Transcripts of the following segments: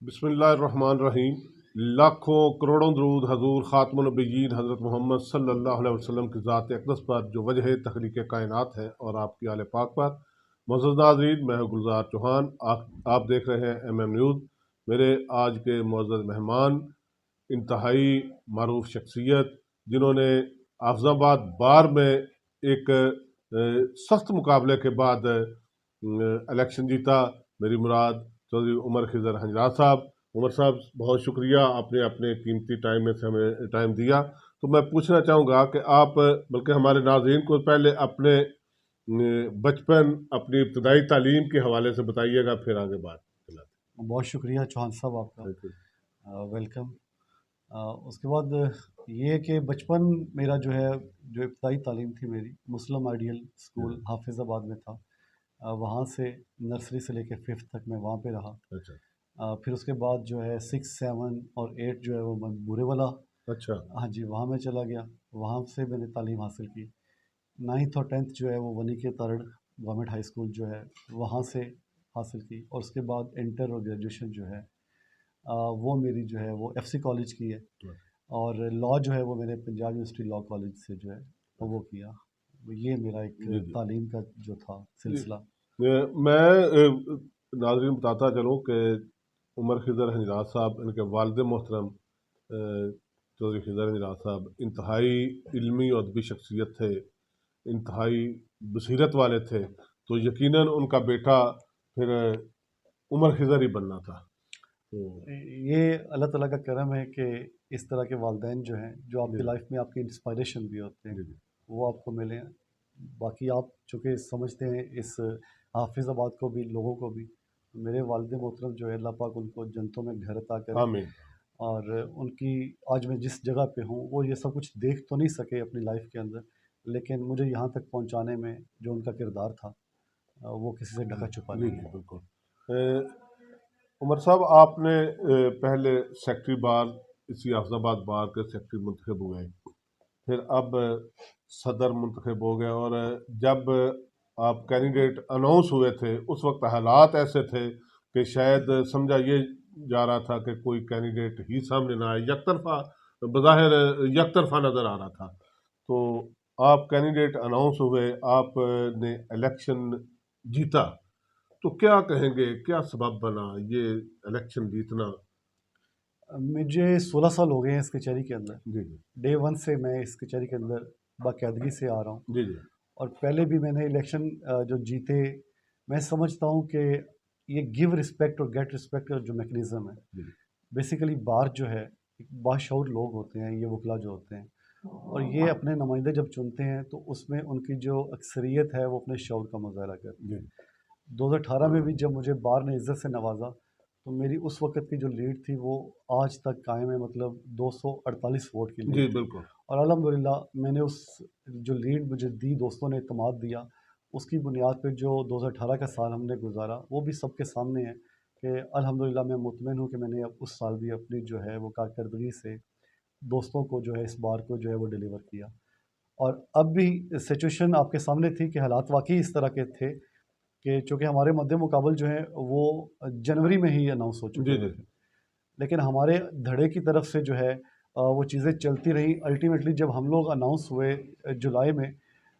بسم اللہ الرحمن الرحیم۔ لاکھوں کروڑوں درود حضور خاتم النبیین حضرت محمد صلی اللہ علیہ وسلم کی ذات اقدس پر جو وجہ تخلیق کائنات ہے، اور آپ کی آل پاک پر۔ معزز ناظرین، میں ہوں گلزار چوہان، آپ دیکھ رہے ہیں ایم ایم نیوز۔ میرے آج کے معزز مہمان انتہائی معروف شخصیت، جنہوں نے حافظ آباد بار میں ایک سخت مقابلے کے بعد الیکشن جیتا۔ میری مراد چودھری عمر خضر ہنجرات صاحب۔ عمر صاحب، بہت شکریہ، آپ نے اپنے قیمتی ٹائم میں سے ہمیں ٹائم دیا۔ تو میں پوچھنا چاہوں گا کہ آپ، بلکہ ہمارے ناظرین کو پہلے اپنے بچپن، اپنی ابتدائی تعلیم کے حوالے سے بتائیے گا، پھر آگے بات چلاتے بہت شکریہ چوہان صاحب آپ کا، ہیں۔ ویلکم۔ اس کے بعد یہ کہ بچپن میرا جو ہے، جو ابتدائی تعلیم تھی میری، مسلم آئیڈیل اسکول حافظ آباد میں تھا۔ وہاں سے نرسری سے لے کے 5th تک میں وہاں پہ رہا۔ اچھا پھر اس کے بعد جو ہے 6, 7 اور 8 جو ہے وہ میں بورے والا، اچھا ہاں جی، وہاں میں چلا گیا۔ وہاں سے میں نے تعلیم حاصل کی۔ 9th اور 10th جو ہے وہ ونی کے ترڑ گورنمنٹ ہائی اسکول جو ہے وہاں سے حاصل کی۔ اور اس کے بعد انٹر اور گریجویشن جو ہے وہ میری جو ہے وہ ایف سی کالج کی ہے، اور لاء جو ہے وہ میں نے پنجاب یونیورسٹی لاء کالج سے جو ہے وہ کیا۔ یہ میرا ایک تعلیم کا جو تھا سلسلہ۔ میں ناظرین بتاتا چلوں کہ عمر خضر ہنجرات صاحب، ان کے والد محترم چودھری خضر ہنجرات صاحب انتہائی علمی اور ادبی شخصیت تھے، انتہائی بصیرت والے تھے، تو یقیناً ان کا بیٹا پھر عمر خضر ہی بننا تھا۔ یہ اللہ تعالیٰ کا کرم ہے کہ اس طرح کے والدین جو ہیں، جو آپ کی لائف میں آپ کی انسپائریشن بھی ہوتے ہیں، وہ آپ کو ملے ہیں۔ باقی آپ چونکہ سمجھتے ہیں اس حافظ آباد کو بھی، لوگوں کو بھی، میرے والد محترم جو ہے اللہ پاک ان کو جنتوں میں گھر عطا کرے۔ آمین۔ اور ان کی آج میں جس جگہ پہ ہوں، وہ یہ سب کچھ دیکھ تو نہیں سکے اپنی لائف کے اندر، لیکن مجھے یہاں تک پہنچانے میں جو ان کا کردار تھا وہ کسی سے ڈھکا چھپا نہیں ہے۔ بالکل۔ عمر صاحب، آپ نے پہلے سیکٹری بار، اسی حافظ آباد بار کے سیکٹری منتخب ہوئے، پھر اب صدر منتخب ہو گئے، اور جب آپ کینڈیڈیٹ اناؤنس ہوئے تھے اس وقت حالات ایسے تھے کہ شاید سمجھا یہ جا رہا تھا کہ کوئی کینڈیڈیٹ ہی سامنے نہ آئے، یک طرفہ، بظاہر یک طرفہ نظر آ رہا تھا۔ تو آپ کینڈیڈیٹ اناؤنس ہوئے، آپ نے الیکشن جیتا، تو کیا کہیں گے، کیا سبب بنا یہ الیکشن جیتنا؟ مجھے 16 سال ہو گئے ہیں اس کچہری کے اندر۔ جی ڈے 1 سے میں اس کچہری کے اندر باقاعدگی سے آ رہا ہوں، جی اور پہلے بھی میں نے الیکشن جو جیتے، میں سمجھتا ہوں کہ یہ گیو رسپیکٹ اور گیٹ رسپیکٹ کا جو میکنزم ہے، بیسیکلی بار جو ہے ایک باشعور لوگ ہوتے ہیں، یہ وکلا جو ہوتے ہیں، اور یہ اپنے نمائندے جب چنتے ہیں تو اس میں ان کی جو اکثریت ہے وہ اپنے شعور کا مظاہرہ کرتی ہے۔ 2018 میں بھی جب مجھے بار نے عزت سے نوازا تو میری اس وقت کی جو لیڈ تھی وہ آج تک قائم ہے، مطلب 248 ووٹ کی لیڈ جی تھی۔ بالکل۔ اور الحمدللہ میں نے اس جو لیڈ مجھے دی، دوستوں نے اعتماد دیا، اس کی بنیاد پہ جو 2018 کا سال ہم نے گزارا وہ بھی سب کے سامنے ہے کہ الحمدللہ میں مطمئن ہوں کہ میں نے اب اس سال بھی اپنی جو ہے وہ کارکردگی سے دوستوں کو جو ہے اس بار کو جو ہے وہ ڈیلیور کیا۔ اور اب بھی سچویشن آپ کے سامنے تھی کہ حالات واقعی اس طرح کے تھے کہ چونکہ ہمارے مد مقابل جو ہیں وہ جنوری میں ہی اناؤنس ہو چکے ہوئے تھے، لیکن ہمارے دھڑے کی طرف سے جو ہے وہ چیزیں چلتی رہیں۔ الٹیمیٹلی جب ہم لوگ اناؤنس ہوئے جولائی میں،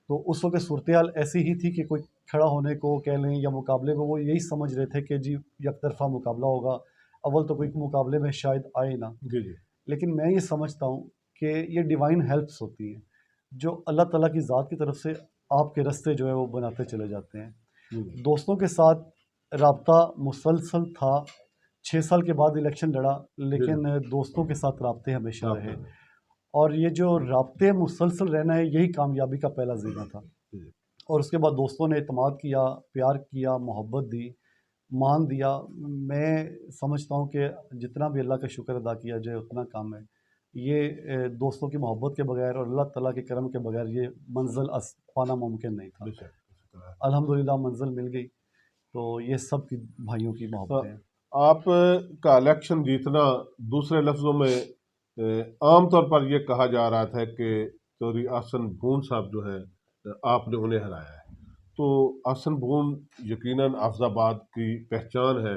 تو اس وقت صورتحال ایسی ہی تھی کہ کوئی کھڑا ہونے کو کہہ لیں یا مقابلے کو، وہ یہی سمجھ رہے تھے کہ جی یک طرفہ مقابلہ ہوگا، اول تو کوئی مقابلے میں شاید آئے نہ۔ لیکن میں یہ سمجھتا ہوں کہ یہ ڈیوائن ہیلپس ہوتی ہیں جو اللہ تعالیٰ کی ذات کی طرف سے آپ کے راستے جو ہے وہ بناتے چلے جاتے ہیں۔ دوستوں کے ساتھ رابطہ مسلسل تھا، 6 سال کے بعد الیکشن لڑا، لیکن دوستوں کے ساتھ رابطے ہمیشہ رہے، اور یہ جو رابطے مسلسل رہنا ہے یہی کامیابی کا پہلا زینہ تھا۔ اور اس کے بعد دوستوں نے اعتماد کیا، پیار کیا، محبت دی، مان دیا۔ میں سمجھتا ہوں کہ جتنا بھی اللہ کا شکر ادا کیا جائے اتنا کام ہے۔ یہ دوستوں کی محبت کے بغیر اور اللہ تعالیٰ کے کرم کے بغیر یہ منزل پانا ممکن نہیں تھا۔ الحمدللہ منزل مل گئی، تو یہ سب کی بھائیوں کی محبت ہے۔ آپ کا الیکشن جیتنا، دوسرے لفظوں میں عام طور پر یہ کہا جا رہا تھا کہ چودھری احسن بھون صاحب جو ہے آپ نے انہیں ہرایا ہے، تو احسن بھون یقیناً حافظ آباد کی پہچان ہے،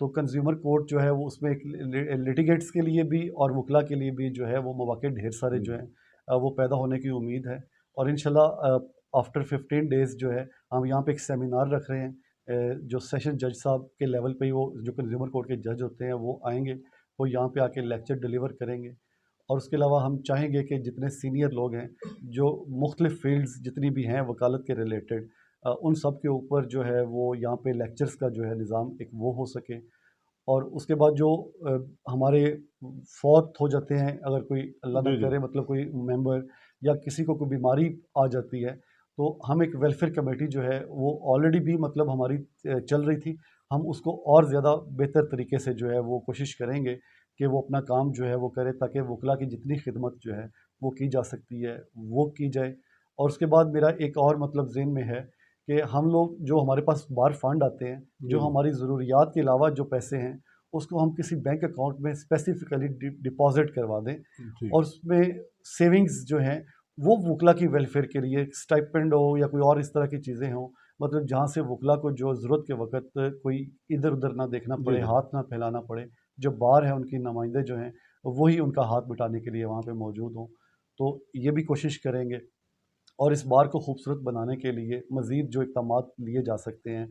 تو کنزیومر کورٹ جو ہے وہ اس میں ایک لٹیگیٹس کے لیے بھی اور وکلا کے لیے بھی جو ہے وہ مواقع ڈھیر سارے جو ہیں وہ پیدا ہونے کی امید ہے. اور انشاءاللہ آفٹر 15 ڈیز جو ہے ہم یہاں پہ ایک سیمینار رکھ رہے ہیں. جو سیشن جج صاحب کے لیول پہ ہی وہ جو کنزیومر کورٹ کے جج ہوتے ہیں وہ آئیں گے, وہ یہاں پہ آ کے لیکچر ڈیلیور کریں گے. اور اس کے علاوہ ہم چاہیں گے کہ جتنے سینئر لوگ ہیں جو مختلف فیلڈز جتنی بھی ہیں وکالت کے ریلیٹڈ, ان سب کے اوپر جو ہے وہ یہاں پہ لیکچرز کا جو ہے نظام ایک وہ ہو سکے. اور اس کے بعد جو ہمارے فوت ہو جاتے ہیں, اگر کوئی اللہ نہ کرے مطلب کوئی ممبر یا کسی کو کوئی بیماری آ جاتی ہے, تو ہم ایک ویلفیئر کمیٹی جو ہے وہ آلریڈی بھی مطلب ہماری چل رہی تھی, ہم اس کو اور زیادہ بہتر طریقے سے جو ہے وہ کوشش کریں گے کہ وہ اپنا کام جو ہے وہ کرے, تاکہ وکلا کی جتنی خدمت جو ہے وہ کی جا سکتی ہے وہ کی جائے. اور اس کے بعد میرا ایک اور مطلب ذہن میں ہے کہ ہم لوگ جو ہمارے پاس بار فنڈ آتے ہیں, جو ہماری ضروریات کے علاوہ جو پیسے ہیں اس کو ہم کسی بینک اکاؤنٹ میں اسپیسیفکلی ڈپازٹ کروا دیں, اور اس میں سیونگز جو ہیں وہ وکلا کی ویلفیئر کے لیے اسٹائپنڈ ہو یا کوئی اور اس طرح کی چیزیں ہوں, مطلب جہاں سے وکلا کو جو ضرورت کے وقت کوئی ادھر ادھر نہ دیکھنا پڑے, ہاتھ نہ پھیلانا پڑے. جو بار ہیں ان کی نمائندے جو ہیں وہی ان کا ہاتھ مٹانے کے لیے وہاں پہ موجود ہوں. تو یہ بھی کوشش کریں گے. اور اس بار کو خوبصورت بنانے کے لیے مزید جو اقدامات لیے جا سکتے ہیں,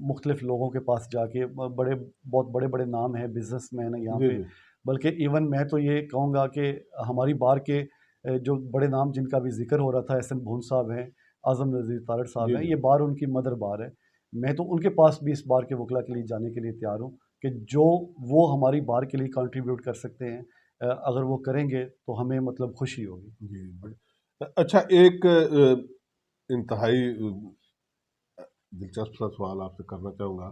مختلف لوگوں کے پاس جا کے, بہت بڑے بڑے نام ہیں, بزنس مین ہیں یہاں پہ, بلکہ ایون میں تو یہ کہوں گا کہ ہماری بار کے جو بڑے نام جن کا بھی ذکر ہو رہا تھا, احسن بھون صاحب ہیں, اعظم نذیر تارڑ صاحب ہیں, یہ بار ان کی مدر بار ہے. میں تو ان کے پاس بھی اس بار کے وکلا کے لیے جانے کے لیے تیار ہوں کہ جو وہ ہماری بار کے لیے کنٹریبیوٹ کر سکتے ہیں, اگر وہ کریں گے تو ہمیں مطلب خوشی ہوگی. اچھا, ایک انتہائی دلچسپ سا سوال آپ سے کرنا چاہوں گا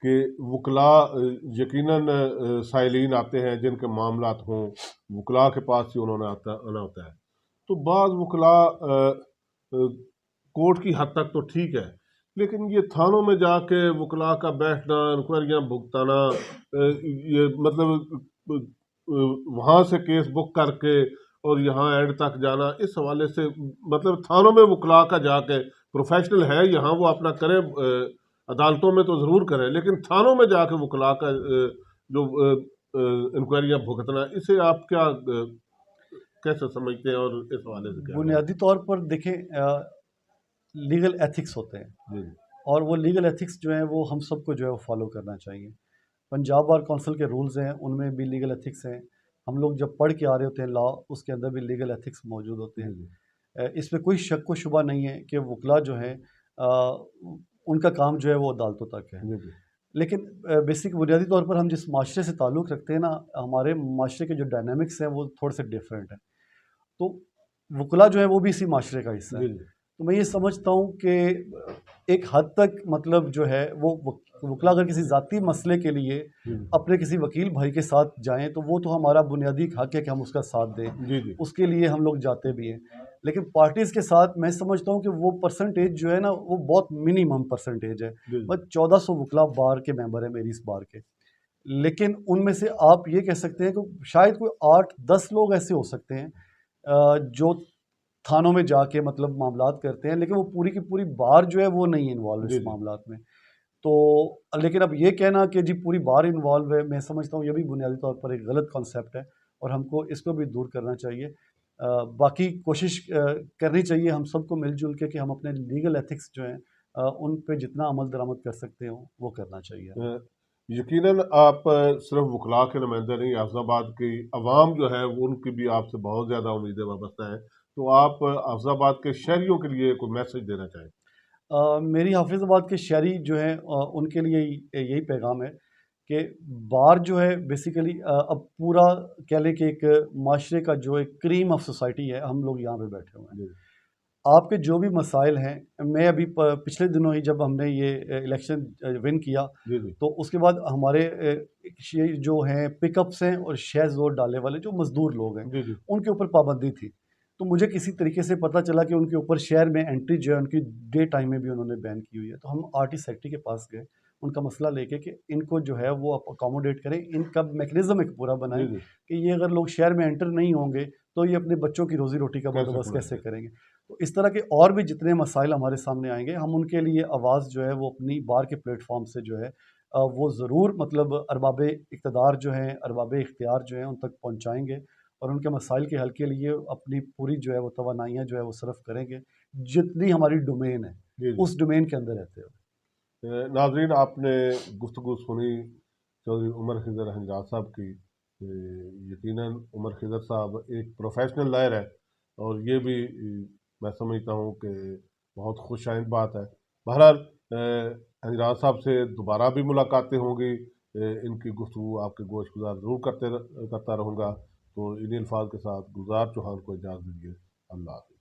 کہ وکلا یقیناً سائلین آتے ہیں جن کے معاملات ہوں, وکلا کے پاس ہی انہوں نے آنا ہوتا ہے. تو بعض وکلا کورٹ کی حد تک تو ٹھیک ہے, لیکن یہ تھانوں میں جا کے وکلا کا بیٹھنا, انکوائریاں بھگتانا, یہ مطلب وہاں سے کیس بک کر کے اور یہاں اینڈ تک جانا, اس حوالے سے مطلب تھانوں میں وکلا کا جا کے پروفیشنل ہے یہاں وہ اپنا کرے, عدالتوں میں تو ضرور کرے, لیکن تھانوں میں جا کے وکلا کا جو انکوائریاں بھگتنا, اسے آپ کیا کیسے سمجھتے ہیں اور اس حوالے سے کیا؟ بنیادی طور پر دیکھیں, لیگل ایتھکس ہوتے ہیں, اور وہ لیگل ایتھکس جو ہیں وہ ہم سب کو جو ہے وہ فالو کرنا چاہیے. پنجاب بار کونسل کے رولز ہیں, ان میں بھی لیگل ایتھکس ہیں. ہم لوگ جب پڑھ کے آ رہے ہوتے ہیں لا, اس کے اندر بھی لیگل ایتھکس موجود ہوتے ہیں. اس میں کوئی شک و شبہ نہیں ہے کہ وکلا جو ہیں ان کا کام جو ہے وہ عدالتوں تک ہے. لیکن بیسک بنیادی طور پر ہم جس معاشرے سے تعلق رکھتے ہیں نا, ہمارے معاشرے کے جو ڈائنامکس ہیں وہ تھوڑے سے ڈیفرنٹ ہیں. تو وکلا جو ہے وہ بھی اسی معاشرے کا حصہ ہے. تو میں یہ سمجھتا ہوں کہ ایک حد تک مطلب جو ہے وہ وکلا اگر کسی ذاتی مسئلے کے لیے اپنے کسی وکیل بھائی کے ساتھ جائیں تو وہ تو ہمارا بنیادی حق ہے کہ ہم اس کا ساتھ دیں, اس کے لیے ہم لوگ جاتے بھی ہیں. لیکن پارٹیز کے ساتھ میں سمجھتا ہوں کہ وہ پرسنٹیج جو ہے نا وہ بہت منیمم پرسنٹیج ہے. بس 1400 وکلا بار کے ممبر ہیں میری اس بار کے, لیکن ان میں سے آپ یہ کہہ سکتے ہیں کہ شاید کوئی 8-10 لوگ ایسے ہو سکتے ہیں جو تھانوں میں جا کے مطلب معاملات کرتے ہیں, لیکن وہ پوری کی پوری بار جو ہے وہ نہیں انوالو اس معاملات میں. تو لیکن اب یہ کہنا کہ جی پوری بار انوالو ہے, میں سمجھتا ہوں یہ بھی بنیادی طور پر ایک غلط کانسیپٹ ہے, اور ہم کو اس کو بھی دور کرنا چاہیے. باقی کوشش کرنی چاہیے ہم سب کو مل جل کے کہ ہم اپنے لیگل ایتھکس جو ہیں ان پہ جتنا عمل درآمد کر سکتے ہوں وہ کرنا چاہیے. یقیناً آپ صرف وکلا کے نمائندے نہیں, حافظ آباد کی عوام جو ہے ان کی بھی آپ سے بہت زیادہ امیدیں وابستہ ہیں. تو آپ حافظ آباد کے شہریوں کے لیے کوئی میسج دینا چاہیں؟ میری حافظ آباد کے شہری جو ہیں ان کے لیے یہی پیغام ہے کہ بار جو ہے بیسیکلی اب پورا کہہ لیں کہ ایک معاشرے کا جو ایک کریم آف سوسائٹی ہے, ہم لوگ یہاں پہ بیٹھے ہوئے ہیں. آپ کے جو بھی مسائل ہیں, میں ابھی پچھلے دنوں ہی جب ہم نے یہ الیکشن ون کیا تو اس کے بعد ہمارے جو ہیں پک اپس ہیں اور شہ زور ڈالنے والے جو مزدور لوگ ہیں ان کے اوپر پابندی تھی. تو مجھے کسی طریقے سے پتہ چلا کہ ان کے اوپر شہر میں انٹری جو ہے ان کی ڈے ٹائم میں بھی انہوں نے بین کی ہوئی ہے. تو ہم آر ٹی سیکٹری کے پاس گئے ان کا مسئلہ لے کے کہ ان کو جو ہے وہ اکاموڈیٹ کریں, ان کا میکنزم ایک پورا بنائیں کہ یہ اگر لوگ شہر میں انٹر نہیں ہوں گے تو یہ اپنے بچوں کی روزی روٹی کا بندوبست کیسے کریں گے. تو اس طرح کے اور بھی جتنے مسائل ہمارے سامنے آئیں گے ہم ان کے لیے آواز جو ہے وہ اپنی بار کے پلیٹ فارم سے جو ہے وہ ضرور مطلب ارباب اقتدار جو ہیں، ارباب اختیار جو ہیں ان تک پہنچائیں گے اور ان کے مسائل کے حل کے لیے اپنی پوری جو ہے وہ توانائیاں جو ہے وہ صرف کریں گے، جتنی ہماری ڈومین ہے جی جی اس ڈومین کے اندر رہتے ہوئے۔ ناظرین، آپ نے گفتگو سنی چودھری عمر خضر ہنجار صاحب کی۔ یقیناً عمر خضر صاحب ایک پروفیشنل لائر ہے، اور یہ بھی میں سمجھتا ہوں کہ بہت خوش آئند بات ہے۔ بہرحال ہنجار صاحب سے دوبارہ بھی ملاقاتیں ہوں گی، ان کی گفتگو آپ کے گوش گزار ضرور کرتا رہوں گا۔ تو انہی الفاظ کے ساتھ گلزار چوہان کو اجازت دیجیے۔ اللہ حافظ۔